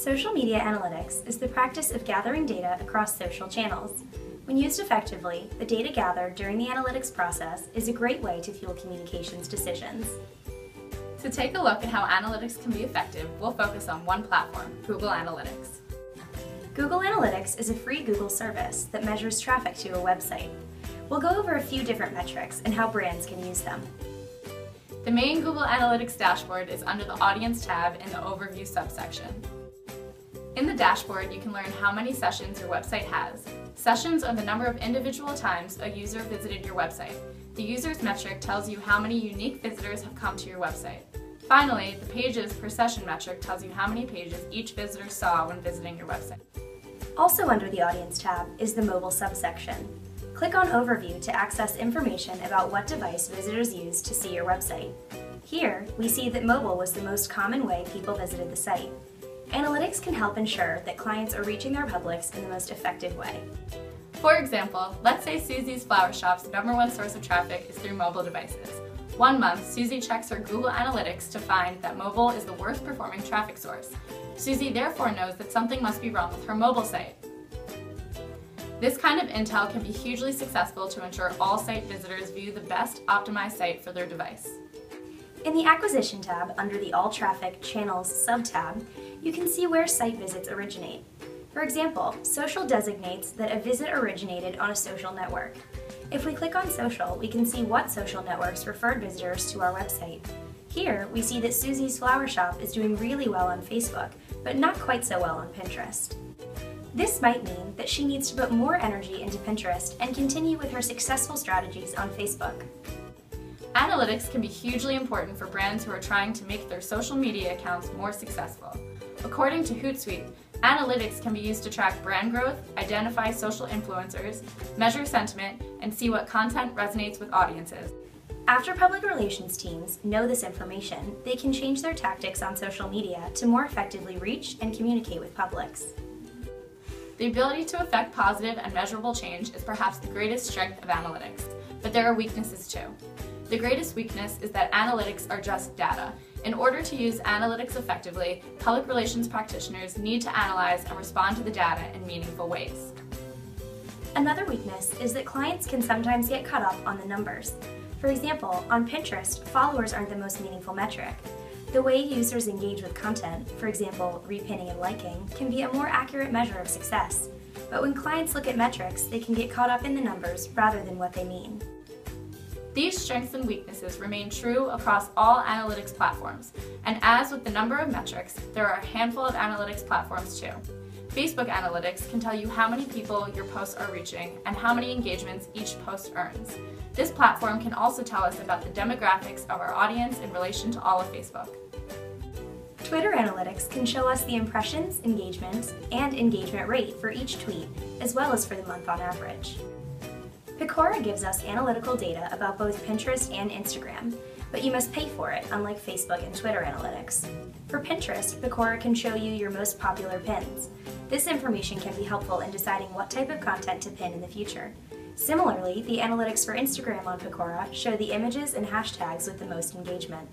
Social media analytics is the practice of gathering data across social channels. When used effectively, the data gathered during the analytics process is a great way to fuel communications decisions. To take a look at how analytics can be effective, we'll focus on one platform, Google Analytics. Google Analytics is a free Google service that measures traffic to a website. We'll go over a few different metrics and how brands can use them. The main Google Analytics dashboard is under the Audience tab in the Overview subsection. In the dashboard, you can learn how many sessions your website has. Sessions are the number of individual times a user visited your website. The user's metric tells you how many unique visitors have come to your website. Finally, the pages per session metric tells you how many pages each visitor saw when visiting your website. Also under the Audience tab is the Mobile subsection. Click on Overview to access information about what device visitors use to see your website. Here, we see that mobile was the most common way people visited the site. Analytics can help ensure that clients are reaching their publics in the most effective way. For example, let's say Susie's Flower Shop's #1 source of traffic is through mobile devices. One month, Susie checks her Google Analytics to find that mobile is the worst performing traffic source. Susie therefore knows that something must be wrong with her mobile site. This kind of intel can be hugely successful to ensure all site visitors view the best optimized site for their device. In the Acquisition tab under the All Traffic Channels sub-tab, you can see where site visits originate. For example, social designates that a visit originated on a social network. If we click on social, we can see what social networks referred visitors to our website. Here, we see that Susie's Flower Shop is doing really well on Facebook, but not quite so well on Pinterest. This might mean that she needs to put more energy into Pinterest and continue with her successful strategies on Facebook. Analytics can be hugely important for brands who are trying to make their social media accounts more successful. According to Hootsuite, analytics can be used to track brand growth, identify social influencers, measure sentiment, and see what content resonates with audiences. After public relations teams know this information, they can change their tactics on social media to more effectively reach and communicate with publics. The ability to affect positive and measurable change is perhaps the greatest strength of analytics, but there are weaknesses too. The greatest weakness is that analytics are just data. In order to use analytics effectively, public relations practitioners need to analyze and respond to the data in meaningful ways. Another weakness is that clients can sometimes get caught up on the numbers. For example, on Pinterest, followers aren't the most meaningful metric. The way users engage with content, for example, repinning and liking, can be a more accurate measure of success. But when clients look at metrics, they can get caught up in the numbers rather than what they mean. These strengths and weaknesses remain true across all analytics platforms, and as with the number of metrics, there are a handful of analytics platforms too. Facebook Analytics can tell you how many people your posts are reaching and how many engagements each post earns. This platform can also tell us about the demographics of our audience in relation to all of Facebook. Twitter Analytics can show us the impressions, engagements, and engagement rate for each tweet, as well as for the month on average. Picora gives us analytical data about both Pinterest and Instagram, but you must pay for it, unlike Facebook and Twitter Analytics. For Pinterest, Picora can show you your most popular pins. This information can be helpful in deciding what type of content to pin in the future. Similarly, the analytics for Instagram on Picora show the images and hashtags with the most engagement.